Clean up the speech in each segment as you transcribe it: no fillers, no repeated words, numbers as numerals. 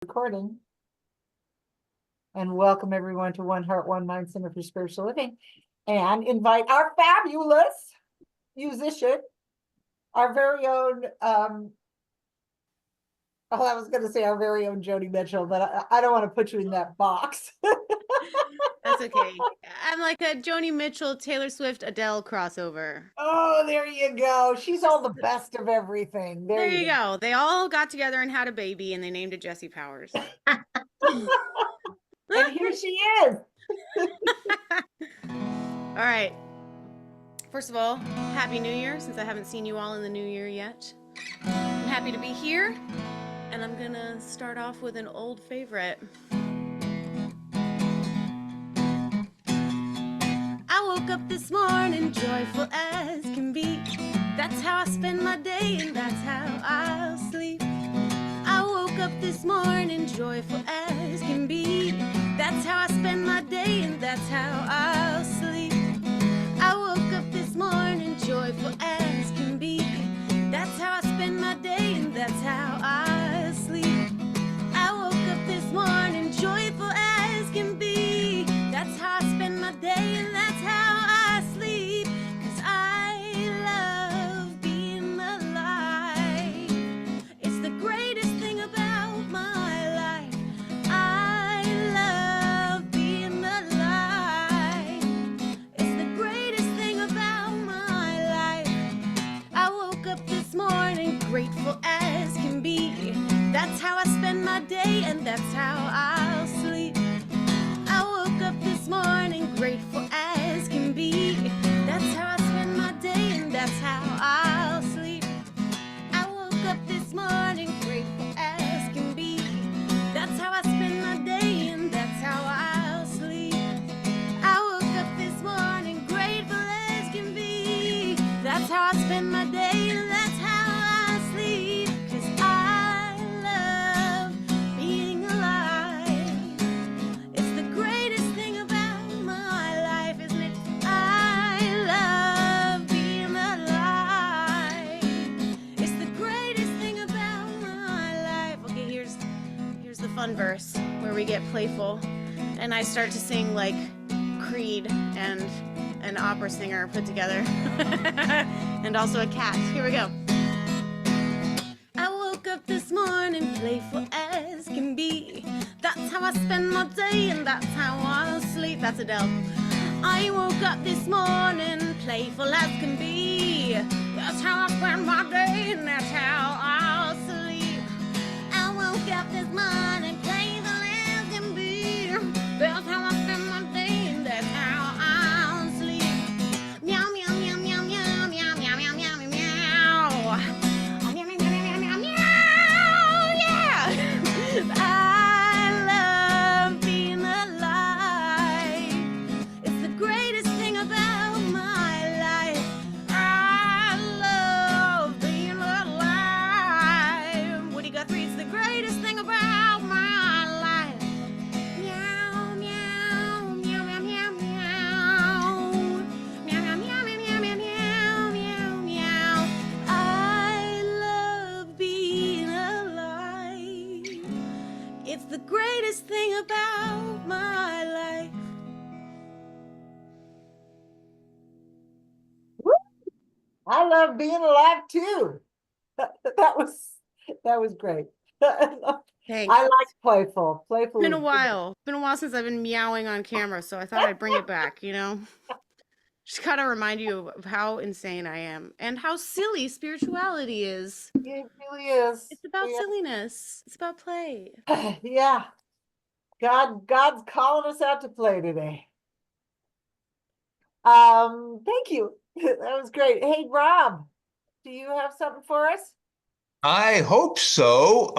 Recording. And welcome everyone to One Heart, One Mind Center for Spiritual Living. And invite our fabulous musician, our very own, I was going to say our very own Joni Mitchell, but I don't want to put you in that box. That's okay. I'm like a Joni Mitchell, Taylor Swift, Adele crossover. Oh, there you go. She's all the best of everything. There you go. They all got together and had a baby and they named it Jesse Powers. And here she is. All right. First of all, Happy New Year, since I haven't seen you all in the new year yet. I'm happy to be here, and I'm gonna start off with an old favorite. I woke up this morning joyful as can be. That's how I spend my day and that's how I'll sleep. I woke up this morning joyful as can be. That's how I spend my day and that's how I'll sleep. I woke up this morning joyful as can be. That's how I spend my day and that's how I'll sleep. I woke up this morning joyful as can be. That's how I spend my day and that's how I sleep. 'Cause I love being alive. It's the greatest thing about my life. I love being alive. It's the greatest thing about my life. I woke up this morning grateful as can be. That's how I spend my day and that's how I'll sleep. I woke up this morning grateful as can be. That's how I spend my day and that's how I'll sleep. I woke up this morning grateful as can be. That's how I spend my day and that's how I'll sleep. I woke up this morning grateful as can be. That's how I spend my day and that's how I sleep. 'Cause I love being alive. It's the greatest thing about my life, isn't it? I love being alive. It's the greatest thing about my life. Okay, here's the fun verse where we get playful and I start to sing like Creed and an opera singer put together. And also a cat. Here we go. I woke up this morning playful as can be. That's how I spend my day and that's how I'll sleep. That's Adele. I woke up this morning playful as can be. That's how I spend my day and that's how I'll sleep. I woke up this morning playful as can be. That's how I spend my day and that's how I'll sleep. Meow, meow, meow, meow, meow, meow, meow, meow, meow, meow, meow. Oh, meow, meow, meow, meow, meow, meow, yeah. I love being alive. It's the greatest thing about my life. I love being alive. Woody Guthrie, it's the greatest thing about my life. Meow, meow, meow, meow, meow, meow. Meow, meow, meow, meow, meow, meow, meow, meow. I love being alive. It's the greatest thing about my life. Woo! I love being alive too. That was great. Thanks. I like playful. Playful. Been a is good. while. Been a while since I've been meowing on camera, so I thought I'd bring it back, you know? Just gotta remind you of how insane I am and how silly spirituality is. It really is. It's about silliness. It's about play. Yeah. God's calling us out to play today. Thank you. That was great. Hey, Rob, do you have something for us? I hope so.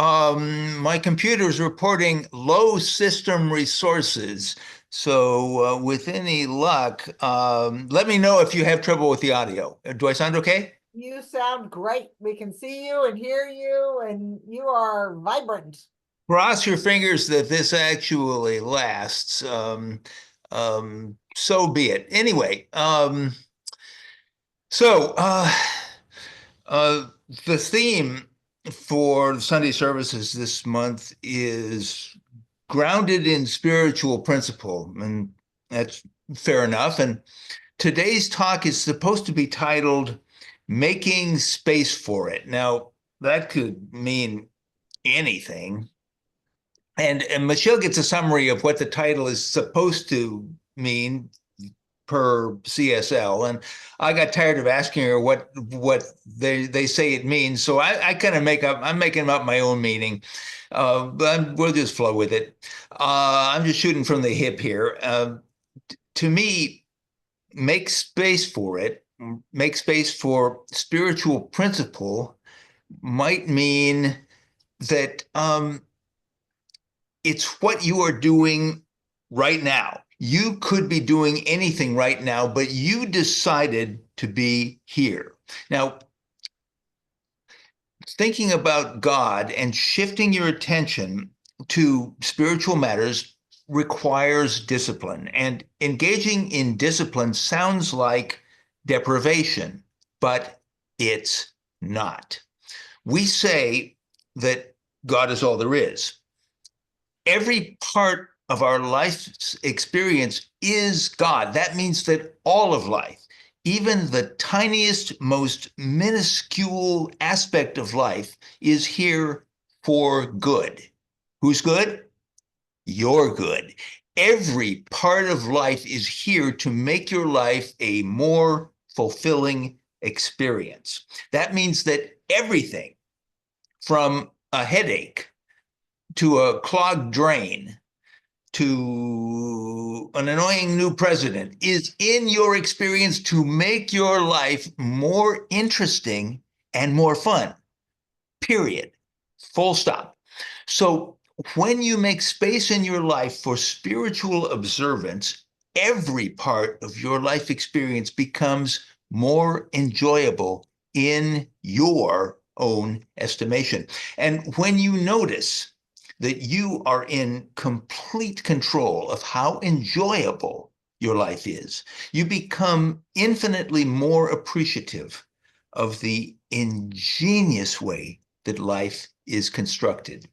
My computer is reporting low system resources. So with any luck, let me know if you have trouble with the audio. Do I sound okay? You sound great. We can see you and hear you, and you are vibrant. Cross your fingers that this actually lasts. So be it. Anyway, so the theme for the Sunday services this month is grounded in spiritual principle, and that's fair enough. And today's talk is supposed to be titled Making Space for It. Now, that could mean anything. And Michelle gets a summary of what the title is supposed to mean per CSL, and I got tired of asking her what they say it means, so I kind of I'm making up my own meaning, but we'll just flow with it. I'm just shooting from the hip here. To me, make space for it, make space for spiritual principle might mean that it's what you are doing right now. You could be doing anything right now, but you decided to be here. Now, thinking about God and shifting your attention to spiritual matters requires discipline. And engaging in discipline sounds like deprivation, but it's not. We say that God is all there is. Every part of our life's experience is God. That means that all of life, even the tiniest, most minuscule aspect of life, is here for good. Who's good? You're good. Every part of life is here to make your life a more fulfilling experience. That means that everything from a headache to a clogged drain to an annoying new president is in your experience to make your life more interesting and more fun, period. Full stop. So when you make space in your life for spiritual observance, every part of your life experience becomes more enjoyable in your own estimation. And when you notice that you are in complete control of how enjoyable your life is, you become infinitely more appreciative of the ingenious way that life is constructed.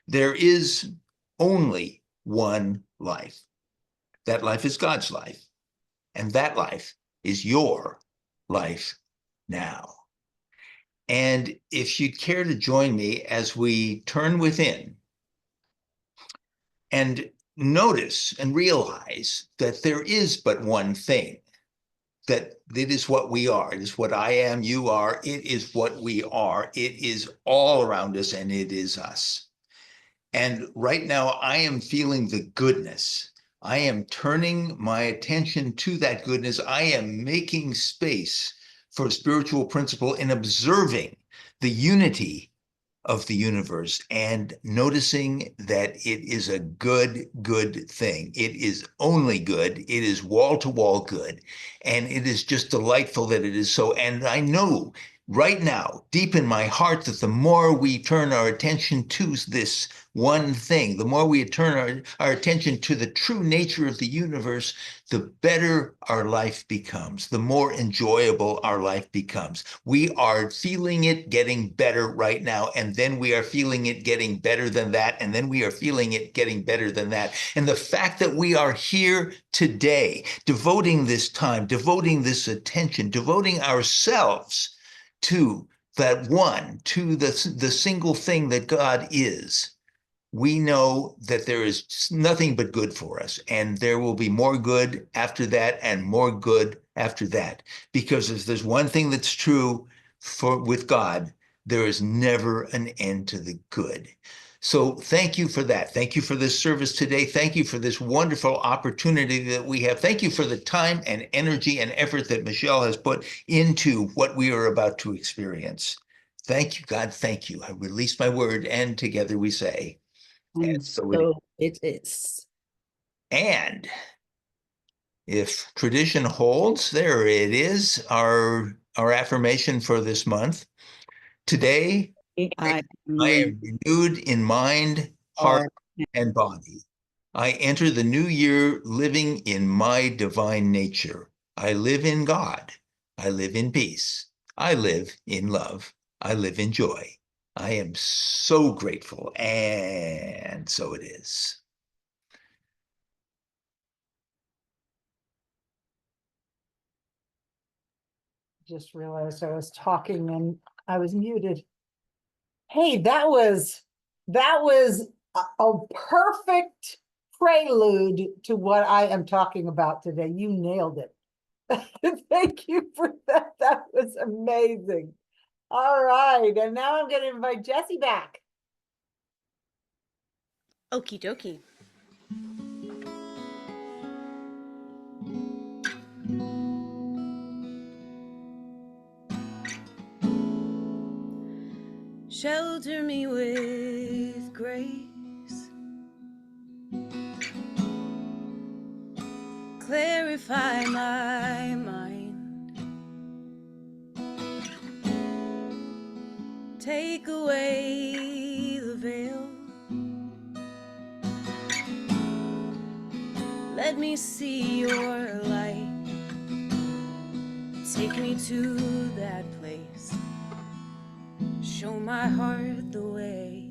There is only one life. That life is God's life, and that life is your life now. And if you'd care to join me as we turn within and notice and realize that there is but one thing, that it is what we are. It is what I am, you are. It is what we are. It is all around us, and it is us. And right now, I am feeling the goodness. I am turning my attention to that goodness. I am making space for spiritual principle in observing the unity of the universe and noticing that it is a good thing. It is only good. It is wall-to-wall good. And it is just delightful that it is so. And I know right now, deep in my heart, that the more we turn our attention to this one thing, the more we turn our attention to the true nature of the universe, the better our life becomes, the more enjoyable our life becomes. We are feeling it getting better right now, and then we are feeling it getting better than that, and then we are feeling it getting better than that. And the fact that we are here today, devoting this time, devoting this attention, devoting ourselves to that one, to the single thing that God is, we know that there is nothing but good for us, and there will be more good after that and more good after that. Because if there's one thing that's true with God, there is never an end to the good. So thank you for that. Thank you for this service today. Thank you for this wonderful opportunity that we have. Thank you for the time and energy and effort that Michelle has put into what we are about to experience. Thank you, God. Thank you. I release my word, and together we say, And so it is. and if tradition holds, there it is, our affirmation for this month. Today, I am renewed in mind, heart, and body. I enter the new year living in my divine nature. I live in God. I live in peace. I live in love. I live in joy. I am so grateful, and so it is. Just realized I was talking and I was muted. Hey, that was a perfect prelude to what I am talking about today. You nailed it. Thank you for that. That was amazing. All right, and now I'm going to invite Jesse back. Okie dokie. Shelter me with grace. Clarify my mind. Take away the veil. Let me see your light. Take me to that place. Show my heart the way.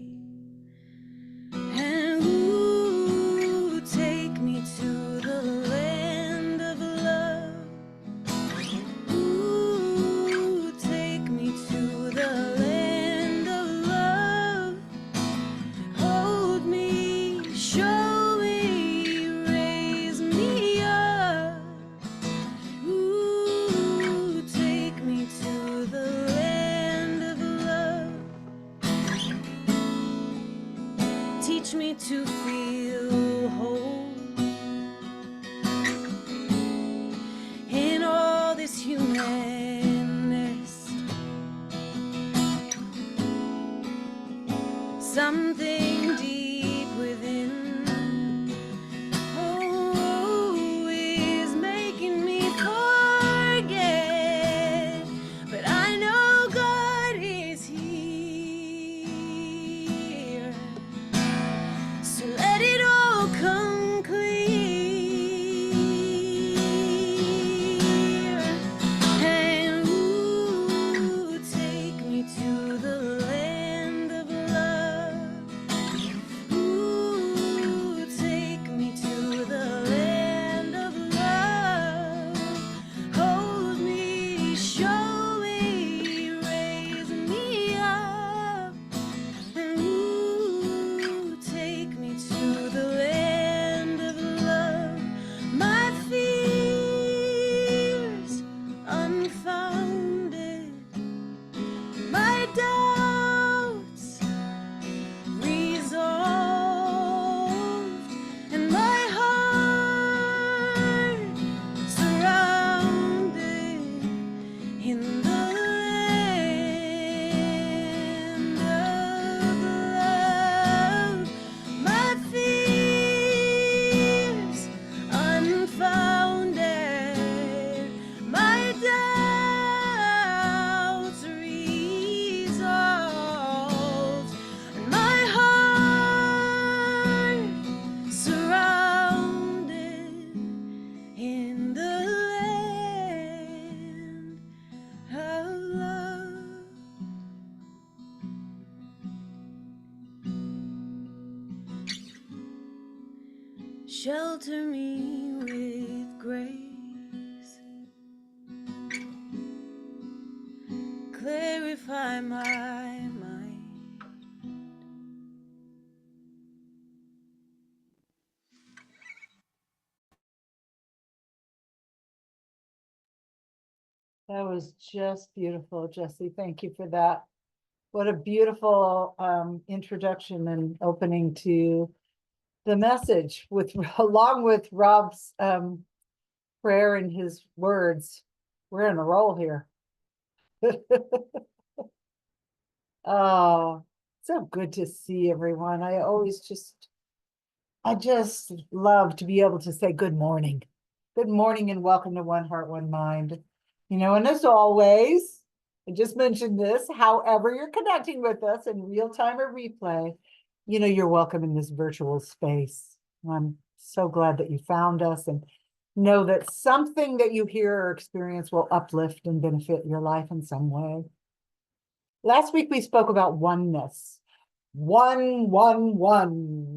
And ooh, take me to the land of love. Ooh, take me to the land of love. Hold me, show me, raise me up. Ooh, take me to the land of love. Teach me to feel whole in all this humanness. Something deep within, oh, is making me forget. But I know God is here. So let it all come clear. And ooh, take me to the land of love. Ooh, take me to the land of love. Hold me, show me, raise me up. And ooh, take me to the land of love. My fears unfounded, my doubts resolved, and my heart surrounded in the land of love. My fears unfounded, my doubts resolved, and my heart surrounded in the land of love. Shelter me with grace. Clarify my mind. That was just beautiful, Jesse. Thank you for that. What a beautiful introduction and opening to the message with along with Rob's prayer and his words. We're in a roll here. Oh, so good to see everyone. I just love to be able to say good morning. Good morning and welcome to One Heart, One Mind. And as always, I just mentioned this, however you're connecting with us in real time or replay, you're welcome in this virtual space. I'm so glad that you found us and know that something that you hear or experience will uplift and benefit your life in some way. Last week we spoke about oneness. One,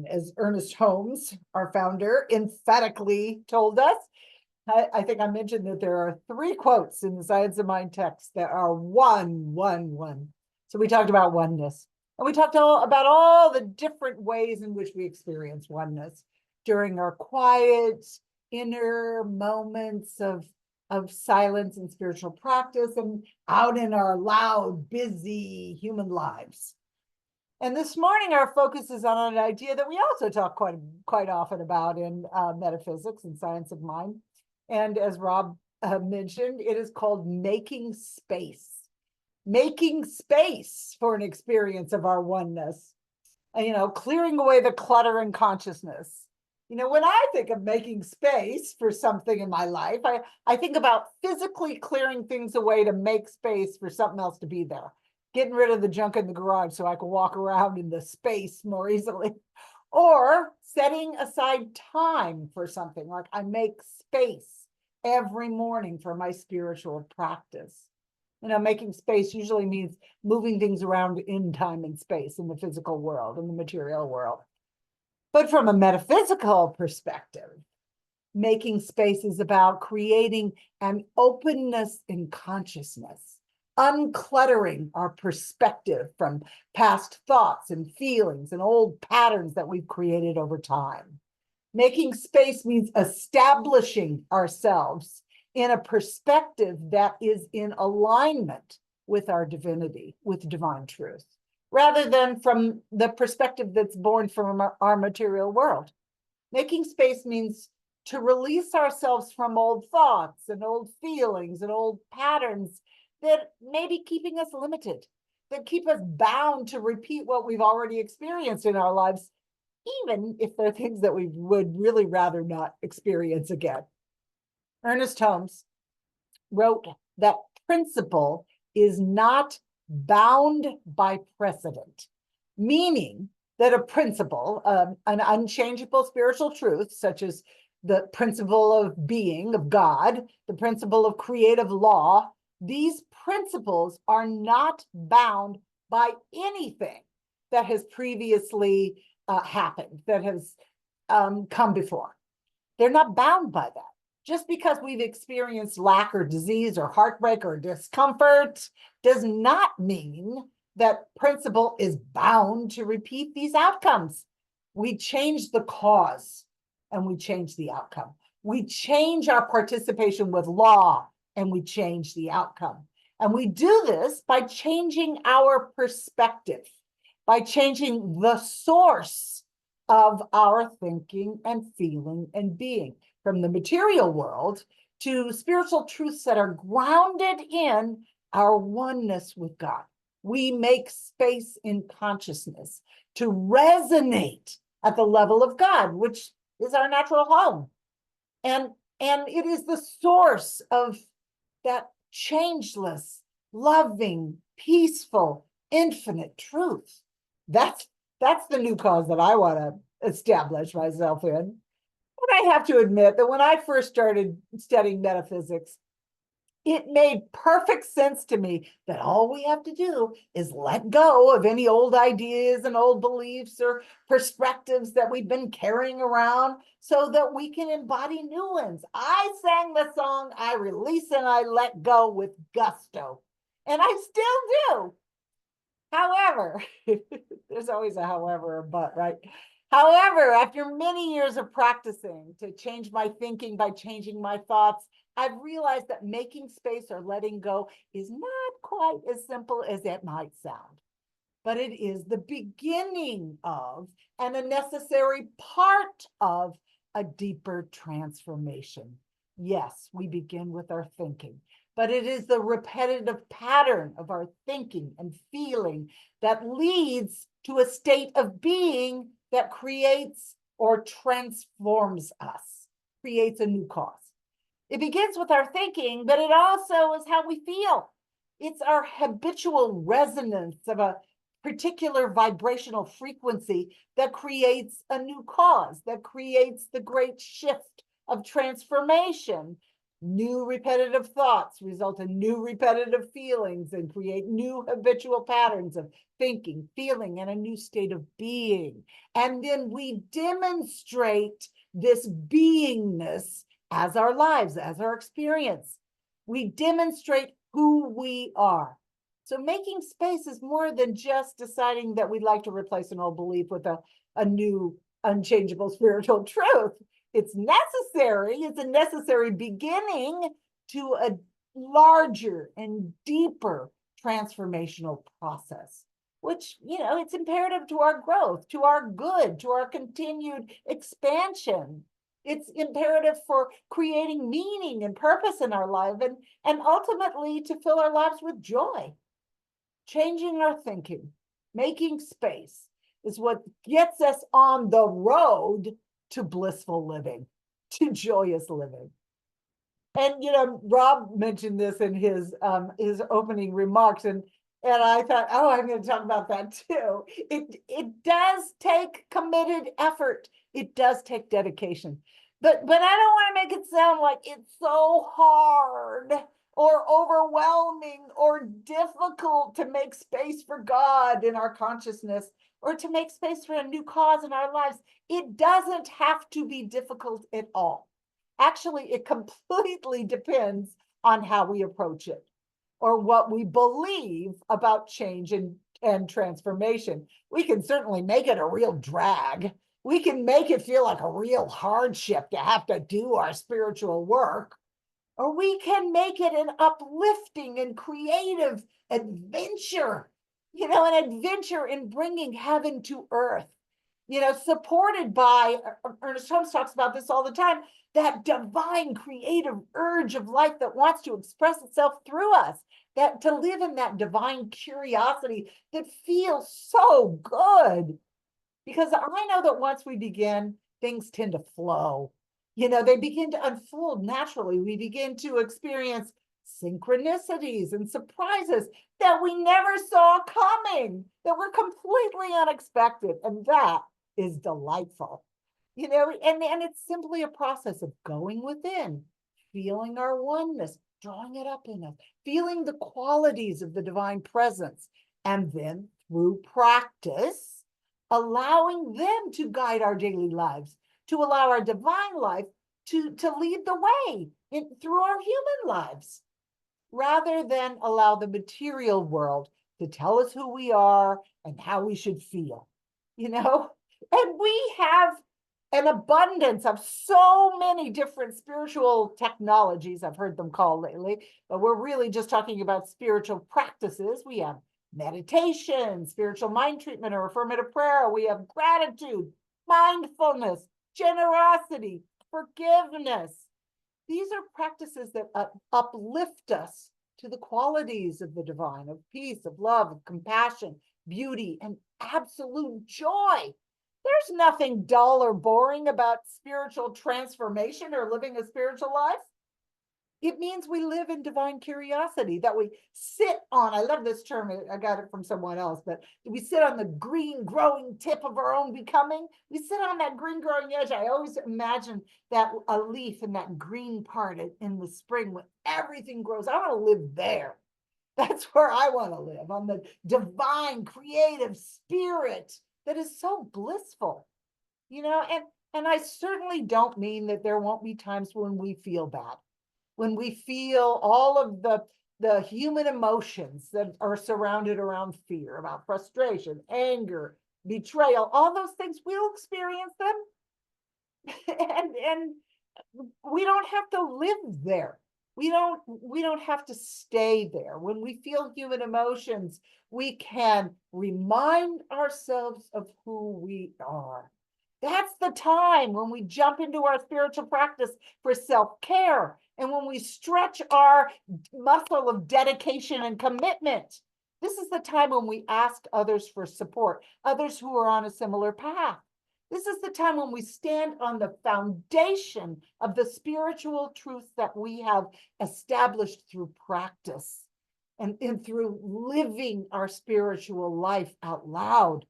as Ernest Holmes, our founder, emphatically told us. I think I mentioned that there are 3 quotes in the Science of Mind text that are one. So we talked about oneness. And we talked about all the different ways in which we experience oneness during our quiet inner moments of silence and spiritual practice, and out in our loud, busy human lives. And this morning, our focus is on an idea that we also talk quite often about in metaphysics and science of mind. And as Rob mentioned, it is called making space. Making space for an experience of our oneness. Clearing away the clutter in consciousness. When I think of making space for something in my life, I think about physically clearing things away to make space for something else to be there. Getting rid of the junk in the garage so I can walk around in the space more easily. Or setting aside time for something, like I make space every morning for my spiritual practice. Making space usually means moving things around in time and space, in the physical world, in the material world. But from a metaphysical perspective, making space is about creating an openness in consciousness, uncluttering our perspective from past thoughts and feelings and old patterns that we've created over time. Making space means establishing ourselves in a perspective that is in alignment with our divinity, with divine truth, rather than from the perspective that's born from our material world. Making space means to release ourselves from old thoughts and old feelings and old patterns that may be keeping us limited, that keep us bound to repeat what we've already experienced in our lives, even if they're things that we would really rather not experience again. Ernest Holmes wrote that principle is not bound by precedent, meaning that a principle, an unchangeable spiritual truth, such as the principle of being, of God, the principle of creative law, these principles are not bound by anything that has previously happened, that has come before. They're not bound by that. Just because we've experienced lack or disease or heartbreak or discomfort does not mean that principle is bound to repeat these outcomes. We change the cause and we change the outcome. We change our participation with law and we change the outcome. And we do this by changing our perspective, by changing the source of our thinking and feeling and being, from the material world to spiritual truths that are grounded in our oneness with God. We make space in consciousness to resonate at the level of God, which is our natural home. And it is the source of that changeless, loving, peaceful, infinite truth. That's the new cause that I want to establish myself in. But I have to admit that when I first started studying metaphysics, it made perfect sense to me that all we have to do is let go of any old ideas and old beliefs or perspectives that we've been carrying around so that we can embody new ones. I sang the song, I release and I let go, with gusto. And I still do. However, there's always a however or but, right? However, after many years of practicing to change my thinking by changing my thoughts, I've realized that making space or letting go is not quite as simple as it might sound, but it is the beginning of and a necessary part of a deeper transformation. Yes, we begin with our thinking, but it is the repetitive pattern of our thinking and feeling that leads to a state of being that creates or transforms us, creates a new cause. It begins with our thinking, but it also is how we feel. It's our habitual resonance of a particular vibrational frequency that creates a new cause, that creates the great shift of transformation New repetitive thoughts result in new repetitive feelings and create new habitual patterns of thinking, feeling, and a new state of being. And then we demonstrate this beingness as our lives, as our experience. We demonstrate who we are. So making space is more than just deciding that we'd like to replace an old belief with a new unchangeable spiritual truth. It's necessary. It's a necessary beginning to a larger and deeper transformational process, which, it's imperative to our growth, to our good, to our continued expansion. It's imperative for creating meaning and purpose in our life and ultimately to fill our lives with joy. Changing our thinking, making space is what gets us on the road to blissful living, to joyous living. And Rob mentioned this in his opening remarks, and I thought, oh, I'm going to talk about that too. It does take committed effort. It does take dedication. But I don't want to make it sound like it's so hard or overwhelming or difficult to make space for God in our consciousness or to make space for a new cause in our lives. It doesn't have to be difficult at all. Actually, it completely depends on how we approach it or what we believe about change and transformation. We can certainly make it a real drag. We can make it feel like a real hardship to have to do our spiritual work. Or we can make it an uplifting and creative adventure, an adventure in bringing heaven to earth, supported by, Ernest Holmes talks about this all the time, that divine creative urge of life that wants to express itself through us, that to live in that divine curiosity that feels so good. Because I know that once we begin, things tend to flow. They begin to unfold naturally. We begin to experience synchronicities and surprises that we never saw coming, that were completely unexpected. And that is delightful. And it's simply a process of going within, feeling our oneness, drawing it up in us, feeling the qualities of the divine presence, and then through practice, allowing them to guide our daily lives, to allow our divine life to lead the way through our human lives, rather than allow the material world to tell us who we are and how we should feel, And we have an abundance of so many different spiritual technologies, I've heard them called lately, but we're really just talking about spiritual practices. We have meditation, spiritual mind treatment or affirmative prayer. We have gratitude, mindfulness, generosity, forgiveness. These are practices that uplift us to the qualities of the divine, of peace, of love, of compassion, beauty, and absolute joy. There's nothing dull or boring about spiritual transformation or living a spiritual life. It means we live in divine curiosity, that we sit on, I love this term, I got it from someone else, but we sit on the green growing tip of our own becoming. We sit on that green growing edge. I always imagine that a leaf in that green part in the spring when everything grows. I want to live there. That's where I want to live, on the divine creative spirit that is so blissful, and I certainly don't mean that there won't be times when we feel bad, when we feel all of the human emotions that are surrounded around fear, about frustration, anger, betrayal, all those things, we'll experience them. and we don't have to live there. We don't have to stay there. When we feel human emotions, we can remind ourselves of who we are. That's the time when we jump into our spiritual practice for self-care and when we stretch our muscle of dedication and commitment. This is the time when we ask others for support, others who are on a similar path. This is the time when we stand on the foundation of the spiritual truths that we have established through practice and through living our spiritual life out loud.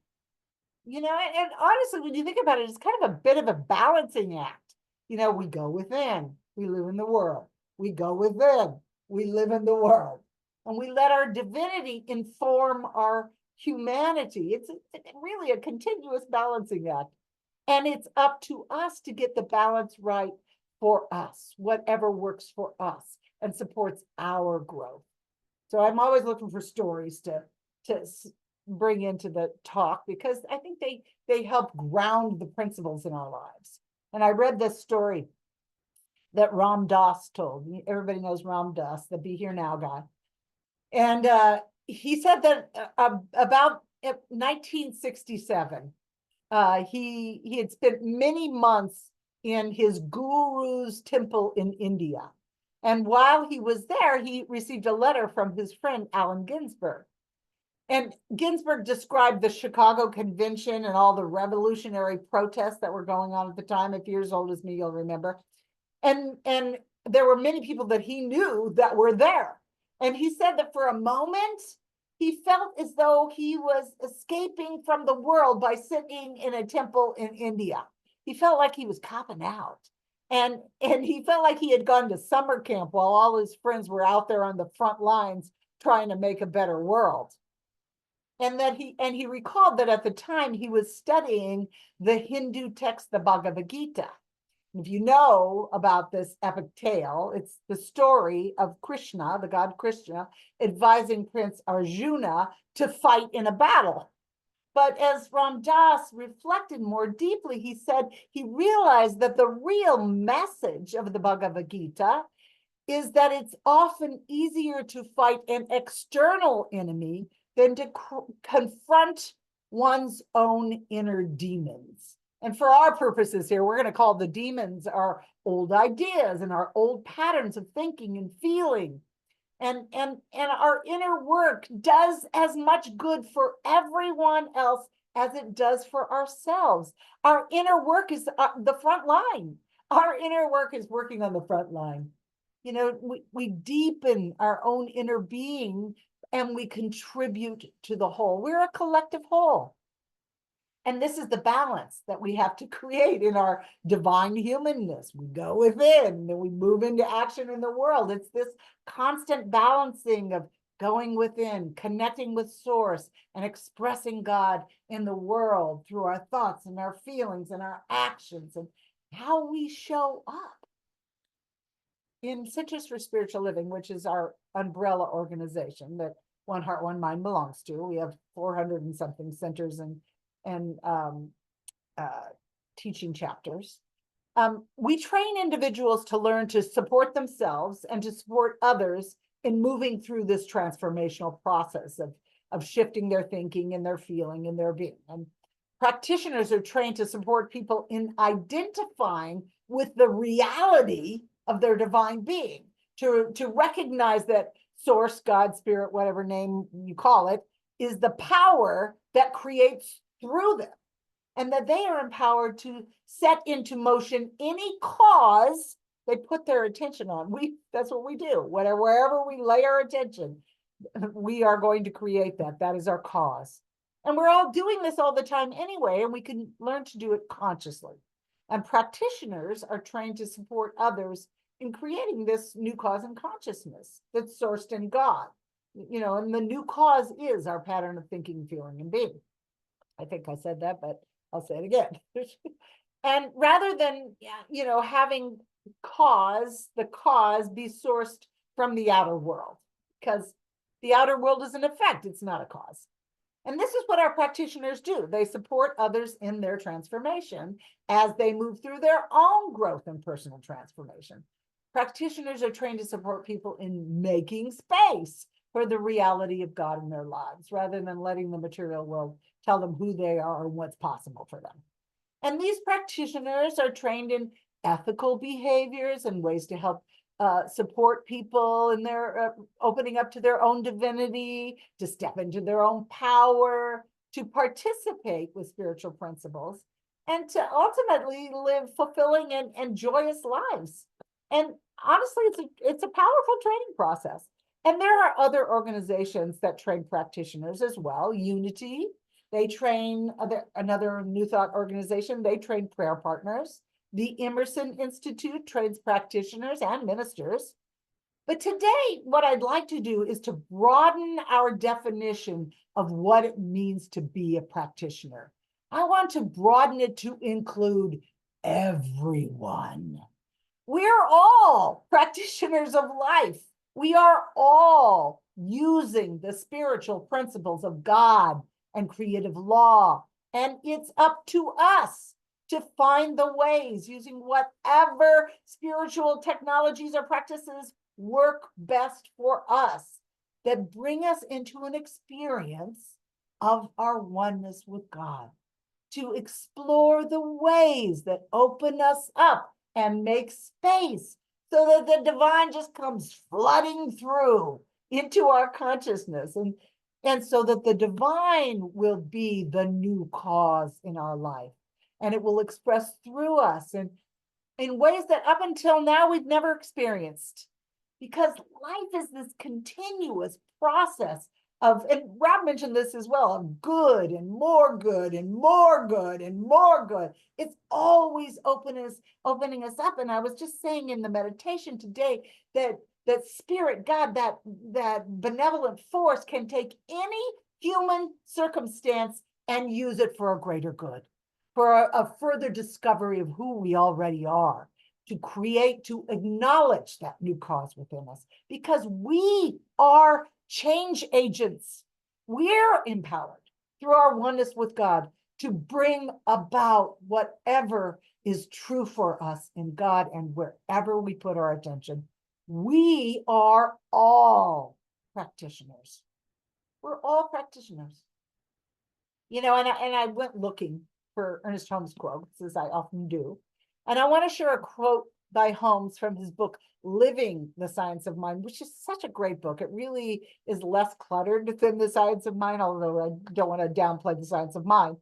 And honestly, when you think about it, it's kind of a bit of a balancing act. We go within, we live in the world. We go within. We live in the world. And we let our divinity inform our humanity. It's really a continuous balancing act. And it's up to us to get the balance right for us, whatever works for us and supports our growth. So I'm always looking for stories to bring into the talk, because I think they help ground the principles in our lives. And I read this story that Ram Dass told. Everybody knows Ram Dass, the Be Here Now guy. And he said that about 1967, he had spent many months in his guru's temple in India. And while he was there, he received a letter from his friend Allen Ginsberg. And Ginsberg described the Chicago Convention and all the revolutionary protests that were going on at the time. If you're as old as me, you'll remember. And there were many people that he knew that were there. And he said that for a moment, he felt as though he was escaping from the world by sitting in a temple in India. He felt like he was copping out. And he felt like he had gone to summer camp while all his friends were out there on the front lines trying to make a better world. And that he recalled that at the time he was studying the Hindu text, the Bhagavad Gita. If you know about this epic tale, it's the story of Krishna, the god Krishna, advising Prince Arjuna to fight in a battle. But as Ram Dass reflected more deeply, he said he realized that the real message of the Bhagavad Gita is that it's often easier to fight an external enemy than to confront one's own inner demons. And for our purposes here, we're going to call the demons our old ideas and our old patterns of thinking and feeling. And our inner work does as much good for everyone else as it does for ourselves. Our inner work is the front line. Our inner work is working on the front line. You know, we deepen our own inner being and we contribute to the whole. We're a collective whole. And this is the balance that we have to create in our divine humanness. We go within and we move into action in the world. It's this constant balancing of going within, connecting with source, and expressing God in the world through our thoughts and our feelings and our actions and how we show up. In Centers for Spiritual Living, which is our umbrella organization that One Heart, One Mind belongs to, we have 400 and something centers and teaching chapters. We train individuals to learn to support themselves and to support others in moving through this transformational process of shifting their thinking and their feeling and their being. And practitioners are trained to support people in identifying with the reality of their divine being, to recognize that source, God, spirit, whatever name you call it, is the power that creates through them, and that they are empowered to set into motion any cause they put their attention on. That's what we do. Wherever we lay our attention, we are going to create that. That is our cause. And we're all doing this all the time anyway, and we can learn to do it consciously. And practitioners are trained to support others in creating this new cause in consciousness that's sourced in God. You know, and the new cause is our pattern of thinking, feeling, and being. I think I said that, but I'll say it again. And rather than, you know, having the cause be sourced from the outer world, because the outer world is an effect, it's not a cause. And this is what our practitioners do. They support others in their transformation as they move through their own growth and personal transformation. Practitioners are trained to support people in making space for the reality of God in their lives, rather than letting the material world tell them who they are and what's possible for them. And these practitioners are trained in ethical behaviors and ways to help support people in their opening up to their own divinity, to step into their own power, to participate with spiritual principles, and to ultimately live fulfilling and joyous lives. And honestly, it's a powerful training process. And there are other organizations that train practitioners as well. Unity, they train another New Thought organization. They train prayer partners. The Emerson Institute trains practitioners and ministers. But today, what I'd like to do is to broaden our definition of what it means to be a practitioner. I want to broaden it to include everyone. We're all practitioners of life. We are all using the spiritual principles of God and creative law. And it's up to us to find the ways using whatever spiritual technologies or practices work best for us that bring us into an experience of our oneness with God, to explore the ways that open us up and make space so that the divine just comes flooding through into our consciousness, and so that the divine will be the new cause in our life, and it will express through us and in ways that up until now we've never experienced, because life is this continuous process of, and Rob mentioned this as well, of good and more good and more good and more good. It's always opening us up. And I was just saying in the meditation today that spirit, God, that benevolent force can take any human circumstance and use it for a greater good, for a further discovery of who we already are, to create, to acknowledge that new cause within us, because we are change agents. We're empowered through our oneness with God to bring about whatever is true for us in God and wherever we put our attention. We are all practitioners. We're all practitioners. You know, and I went looking for Ernest Holmes quotes, as I often do. And I want to share a quote by Holmes from his book, Living the Science of Mind, which is such a great book. It really is less cluttered than The Science of Mind, although I don't want to downplay The Science of Mind.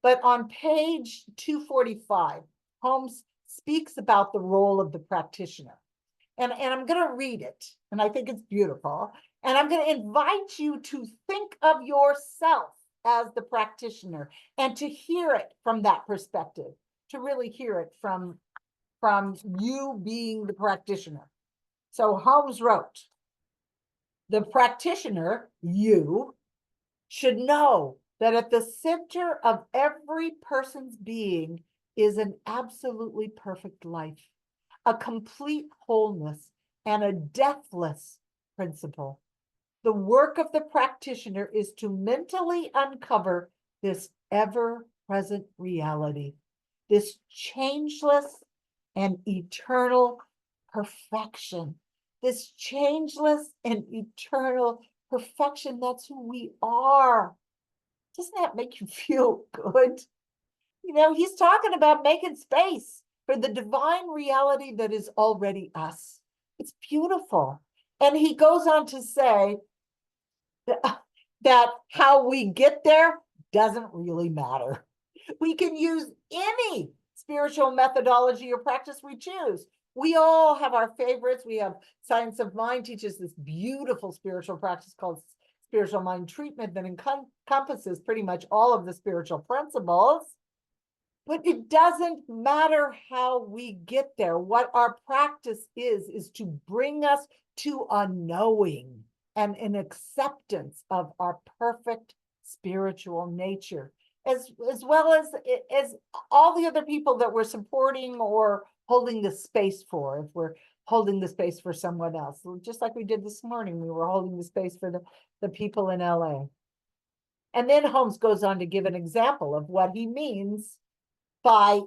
But on page 245, Holmes speaks about the role of the practitioner. And I'm going to read it, and I think it's beautiful. And I'm going to invite you to think of yourself as the practitioner and to hear it from that perspective, to really hear it from you being the practitioner. So Holmes wrote, the practitioner, you, should know that at the center of every person's being is an absolutely perfect life, a complete wholeness, and a deathless principle. The work of the practitioner is to mentally uncover this ever-present reality, this changeless and eternal perfection, this changeless and eternal perfection. That's who we are. Doesn't that make you feel good? You know, he's talking about making space for the divine reality that is already us. It's beautiful. And he goes on to say that how we get there doesn't really matter. We can use any spiritual methodology or practice we choose. We all have our favorites. We have Science of Mind teaches this beautiful spiritual practice called spiritual mind treatment that encompasses pretty much all of the spiritual principles. But it doesn't matter how we get there. What our practice is to bring us to a knowing and an acceptance of our perfect spiritual nature, as well as all the other people that we're supporting or holding the space for. If we're holding the space for someone else, just like we did this morning, we were holding the space for the people in LA. And then Holmes goes on to give an example of what he means by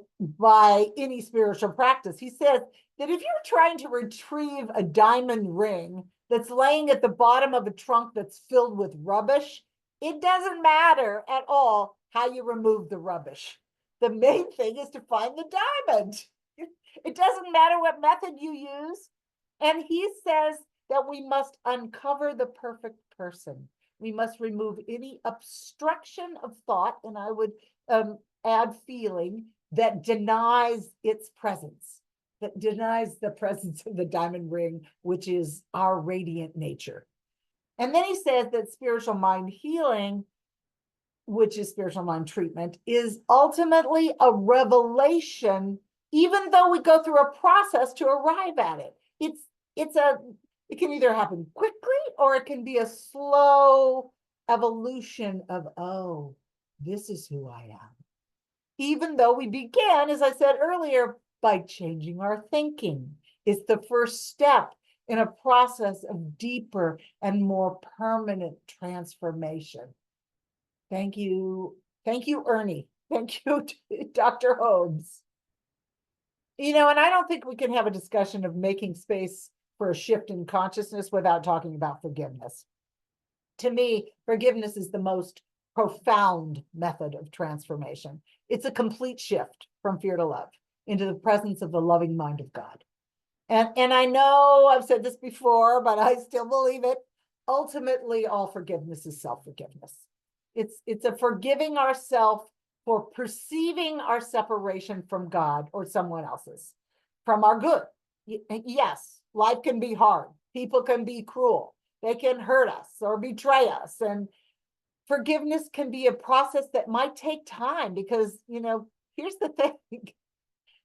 any spiritual practice. He says that if you're trying to retrieve a diamond ring that's laying at the bottom of a trunk that's filled with rubbish, it doesn't matter at all how you remove the rubbish. The main thing is to find the diamond. It doesn't matter what method you use. And he says that we must uncover the perfect person. We must remove any obstruction of thought, and I would add feeling, that denies its presence, that denies the presence of the diamond ring, which is our radiant nature. And then he says that spiritual mind healing, which is spiritual mind treatment, is ultimately a revelation, even though we go through a process to arrive at it. It can either happen quickly or it can be a slow evolution of, oh, this is who I am. Even though we began, as I said earlier, by changing our thinking. It's the first step in a process of deeper and more permanent transformation. Thank you. Thank you, Ernie. Thank you, Dr. Holmes. You know, and I don't think we can have a discussion of making space for a shift in consciousness without talking about forgiveness. To me, forgiveness is the most profound method of transformation. It's a complete shift from fear to love into the presence of the loving mind of God. And I know I've said this before, but I still believe it. Ultimately, all forgiveness is self-forgiveness. It's a forgiving ourselves for perceiving our separation from God or someone else's, from our good. Yes, life can be hard. People can be cruel. They can hurt us or betray us. And forgiveness can be a process that might take time because, you know, here's the thing.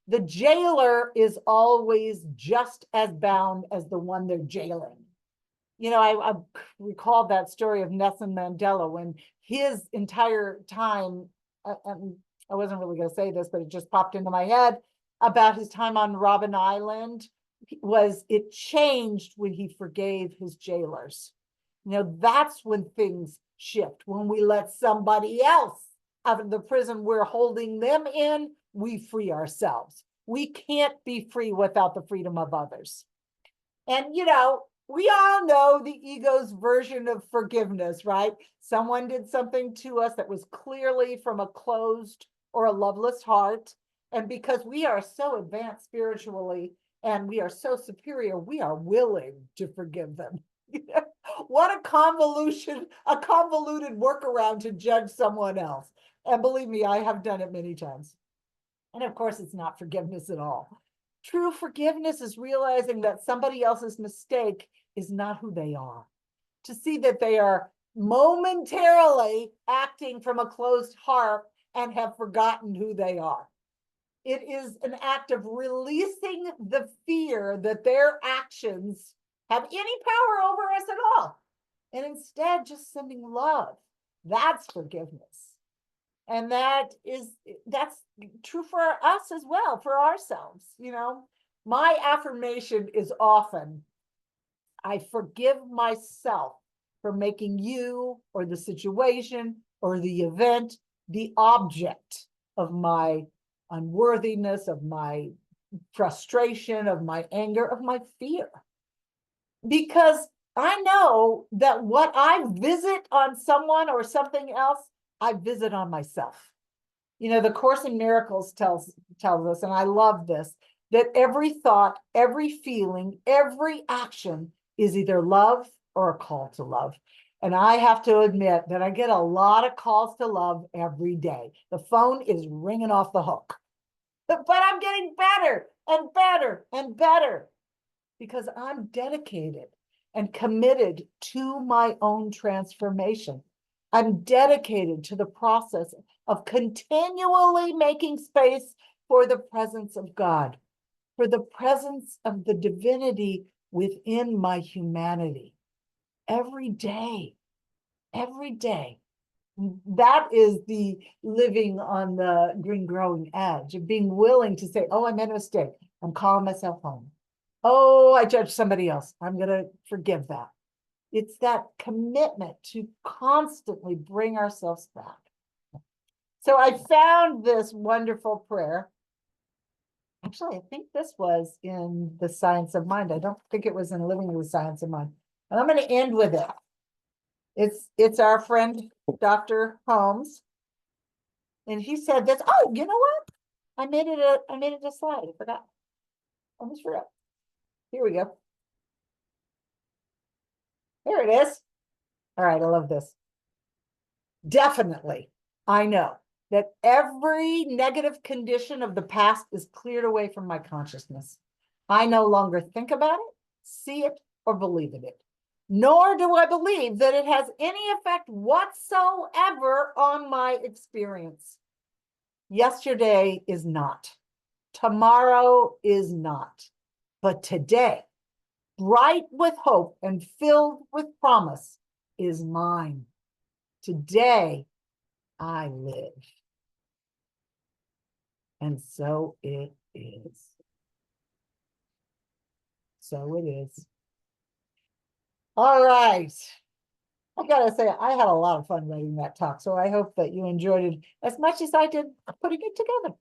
The jailer is always just as bound as the one they're jailing. You know, I recalled that story of Nelson Mandela when his entire time, I wasn't really going to say this, but it just popped into my head about his time on Robben Island, was it changed when he forgave his jailers. You know, that's when things shift, when we let somebody else out of the prison we're holding them in, we free ourselves. We can't be free without the freedom of others. And, you know, we all know the ego's version of forgiveness, right? Someone did something to us that was clearly from a closed or a loveless heart. And because we are so advanced spiritually and we are so superior, we are willing to forgive them. What a convoluted workaround to judge someone else. And believe me, I have done it many times. And of course, it's not forgiveness at all. True forgiveness is realizing that somebody else's mistake is not who they are. To see that they are momentarily acting from a closed heart and have forgotten who they are. It is an act of releasing the fear that their actions have any power over us at all. And instead, just sending love. That's forgiveness. And that's true for us as well, for ourselves. You know, my affirmation is often, I forgive myself for making you or the situation or the event the object of my unworthiness, of my frustration, of my anger, of my fear. Because I know that what I visit on someone or something else, I visit on myself. You know, the Course in Miracles tells us, and I love this, that every thought, every feeling, every action is either love or a call to love. And I have to admit that I get a lot of calls to love every day. The phone is ringing off the hook. But I'm getting better and better and better because I'm dedicated and committed to my own transformation. I'm dedicated to the process of continually making space for the presence of God, for the presence of the divinity within my humanity. Every day, every day. That is the living on the green growing edge of being willing to say, oh, I made a mistake. I'm calling myself home. Oh, I judged somebody else. I'm going to forgive that. It's that commitment to constantly bring ourselves back. So I found this wonderful prayer. Actually, I think this was in the Science of Mind. I don't think it was in Living with Science of Mind. And I'm going to end with it. It's our friend, Dr. Holmes. And he said this. Oh, you know what? I made it a slide. I forgot. Almost forgot. Here we go. Here it is. All right, I love this. Definitely, I know that every negative condition of the past is cleared away from my consciousness. I no longer think about it, see it, or believe in it. Nor do I believe that it has any effect whatsoever on my experience. Yesterday is not. Tomorrow is not. But today bright with hope and filled with promise, is mine. Today I live. And so it is. So it is. All right. I gotta say, I had a lot of fun writing that talk, so I hope that you enjoyed it as much as I did putting it together.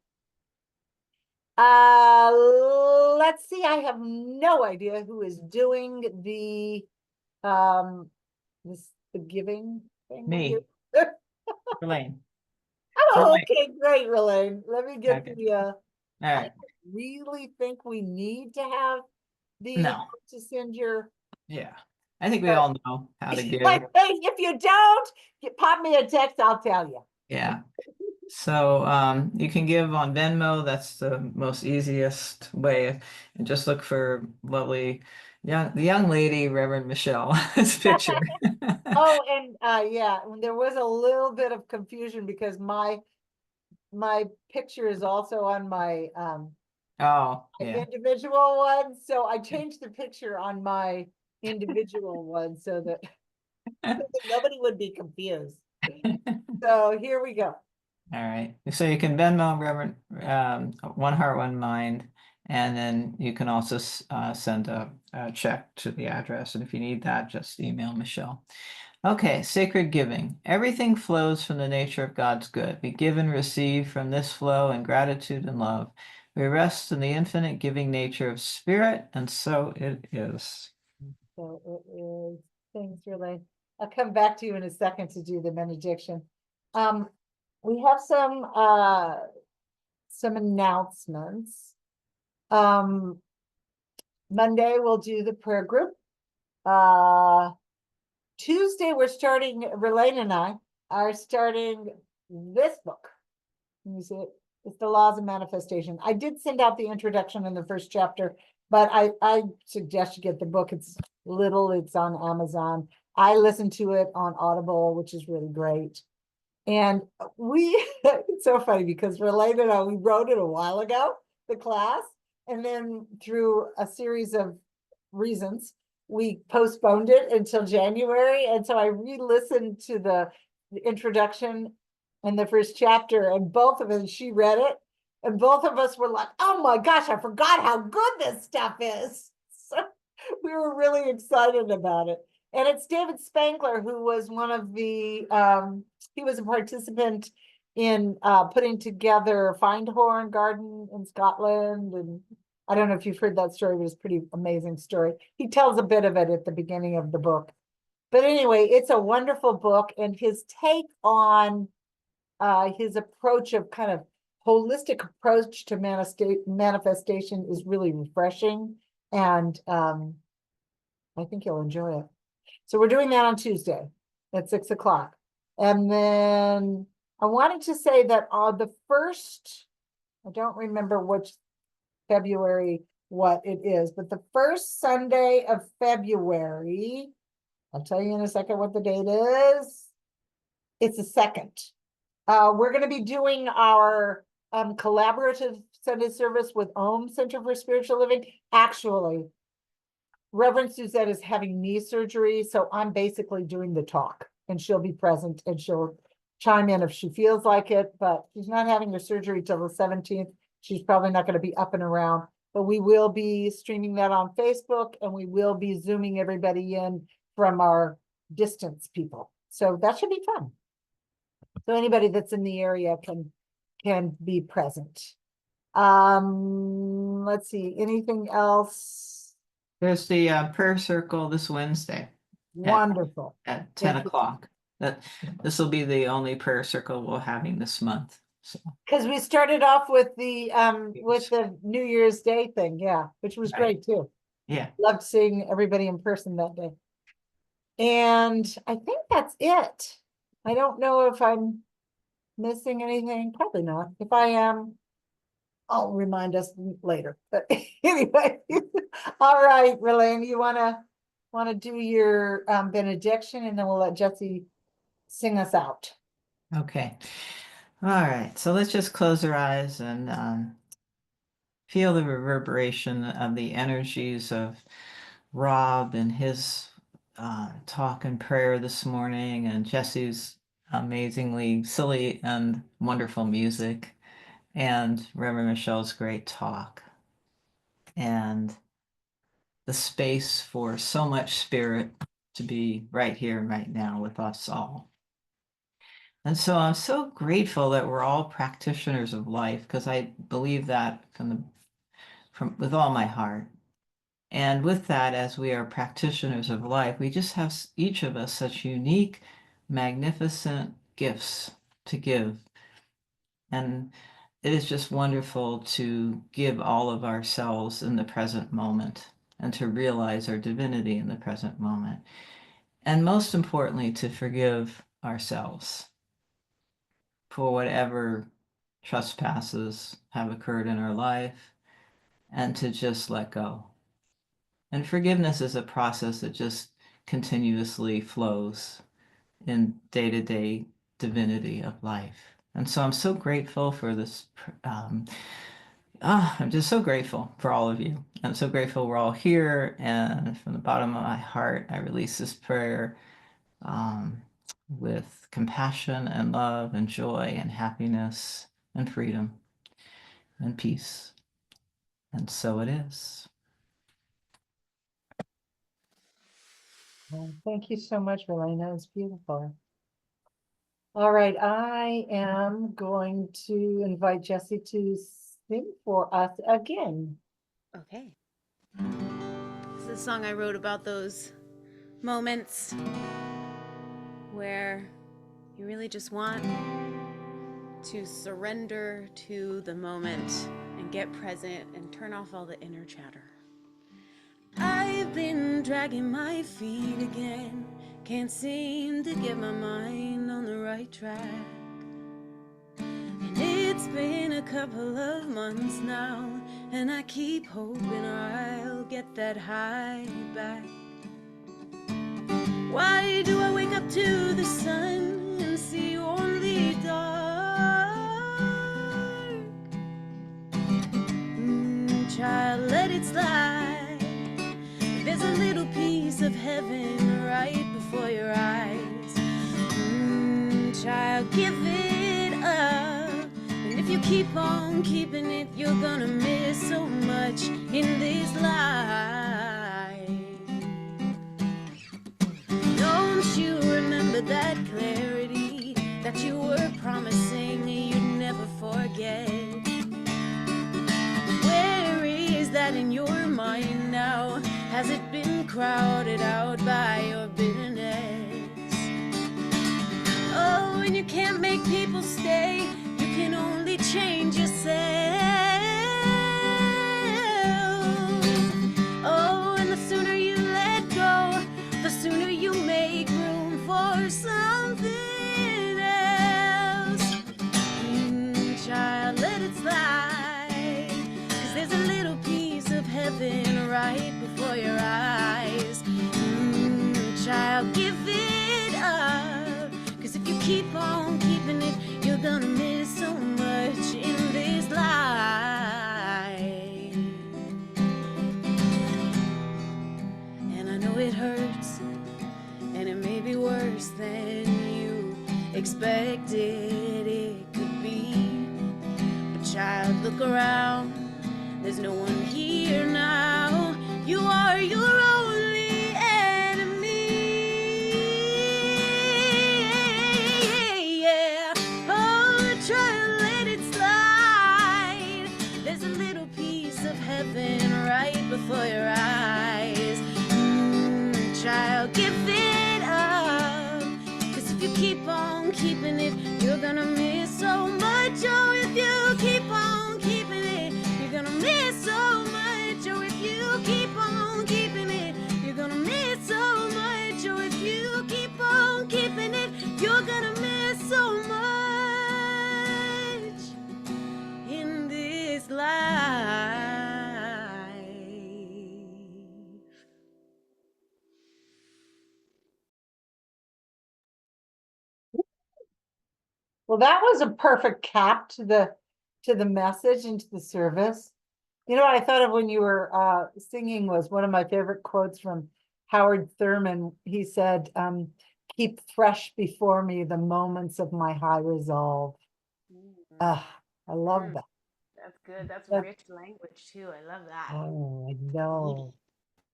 Let's see, I have no idea who is doing the the giving thing. Me. here. Elaine. Oh, Elaine. okay, great, Relaine. Let me get Okay. the All I right. really think we need to have the No. to send your Yeah. I think we all know how to give. like, hey, if you don't, you pop me a text, I'll tell you. Yeah. So you can give on Venmo. That's the most easiest way. And just look for lovely the young lady, Reverend Michelle's picture. Oh, and yeah, there was a little bit of confusion because my picture is also on my Oh, yeah. individual one, so I changed the picture on my individual one so that nobody would be confused. So here we go. All right. So you can Venmo Reverend One Heart, One Mind, and then you can also send a check to the address. And if you need that, just email Michelle. Okay, sacred giving. Everything flows from the nature of God's good. We give and receive from this flow in gratitude and love. We rest in the infinite giving nature of spirit, and so it is. So it is, thanks, really. I'll come back to you in a second to do the benediction. We have some announcements. Monday we'll do the prayer group. Tuesday we're starting, Relaine and I are starting this book. Let me see it. It's the Laws of Manifestation. I did send out the introduction in the first chapter, but I suggest you get the book. It's little, it's on Amazon. I listened to it on Audible, which is really great. And it's so funny because Relaine and I, we wrote it a while ago, the class, and then through a series of reasons, we postponed it until January. And so I re-listened to the introduction in the first chapter, and both of us, she read it, and both of us were like, oh my gosh, I forgot how good this stuff is. So we were really excited about it. And it's David Spangler, who was one of the, he was a participant in putting together Findhorn Garden in Scotland. And I don't know if you've heard that story, but it's a pretty amazing story. He tells a bit of it at the beginning of the book. But anyway, it's a wonderful book, and his take on his approach of kind of holistic approach to manifestation is really refreshing. And I think you'll enjoy it. So we're doing that on Tuesday at 6 o'clock. And then I wanted to say that the first, I don't remember which February, what it is, but the first Sunday of February, I'll tell you in a second what the date is. It's the 2nd. We're going to be doing our collaborative Sunday service with Om Center for Spiritual Living. Actually, Reverend Suzette is having knee surgery, so I'm basically doing the talk, and she'll be present and she'll chime in if she feels like it, but she's not having her surgery till the 17th. She's probably not going to be up and around, but we will be streaming that on Facebook, and we will be Zooming everybody in from our distance people. So that should be fun. So anybody that's in the area can be present. Let's see, anything else? There's the prayer circle this Wednesday Wonderful. at 10 o'clock. This will be the only prayer circle we're having this month. So Because we started off with the New Year's Day thing, yeah, which was great too. yeah. Loved seeing everybody in person that day. And I think that's it. I don't know if I'm missing anything. Probably not. If I am, I'll remind us later. But anyway, all right, Relaine, you wanna do your benediction, and then we'll let Jesse sing us out. Okay. All right. So let's just close our eyes and feel the reverberation of the energies of Rob and his talk and prayer this morning, and Jesse's amazingly silly and wonderful music, and Reverend Michelle's great talk, and the space for so much spirit to be right here, right now with us all. And so I'm so grateful that we're all practitioners of life, because I believe that from with all my heart. And with that, as we are practitioners of life, we just have each of us such unique, magnificent gifts to give. And it is just wonderful to give all of ourselves in the present moment and to realize our divinity in the present moment. And most importantly, to forgive ourselves for whatever trespasses have occurred in our life and to just let go. And forgiveness is a process that just continuously flows in day-to-day divinity of life. And so I'm so grateful for this. I'm just so grateful for all of you. I'm so grateful we're all here. And from the bottom of my heart, I release this prayer with compassion and love and joy and happiness and freedom and peace. And so it is. Well, thank you so much, Elena. It's beautiful. All right, I am going to invite Jesse to sing for us again. Okay. This is a song I wrote about those moments where you really just want to surrender to the moment and get present and turn off all the inner chatter. I've been dragging my feet again, can't seem to get my mind on the right track. And it's been a couple of months now, and I keep hoping I'll get that high back. Why do I wake up to the sun and see only dark? Child, let it slide. There's a little piece of heaven right before your eyes. Child, give it up. And if you keep on keeping it, you're gonna miss so much in this life. Don't you remember that clarity that you were promising you'd never forget? Where is that in your mind now? Has it been crowded out by your bitterness? Oh, and you can't make people stay, you can only change yourself. Oh, and the sooner you let go, the sooner you make room for something else. Child, let it slide, 'cause there's a little piece of heaven right before your eyes. Child, give it up, 'cause if you keep on keeping it, you're gonna miss so much in this life. And I know it hurts, and it may be worse than you expected it could be. But child, look around, there's no one here now. You are your only enemy. Yeah. Oh, try to let it slide. There's a little piece of heaven right before your eyes. Child, give it up, 'cause if you keep on keeping it, you're gonna miss so much. Oh, if you keep on keeping it, you're gonna miss so much. Oh, if you keep on keeping it, you're gonna miss so much. Oh, if you keep on keeping it, you're gonna miss so much in this life. Well, that was a perfect cap to the message and to the service. You know what I thought of when you were singing was one of my favorite quotes from Howard Thurman. He said, keep fresh before me the moments of my high resolve. Mm, I love mm, that. that's good. That's That- rich language too. I love that. Oh, I know.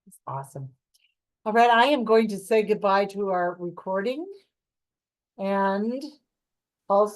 It's awesome. All right, I am going to say goodbye to our recording and also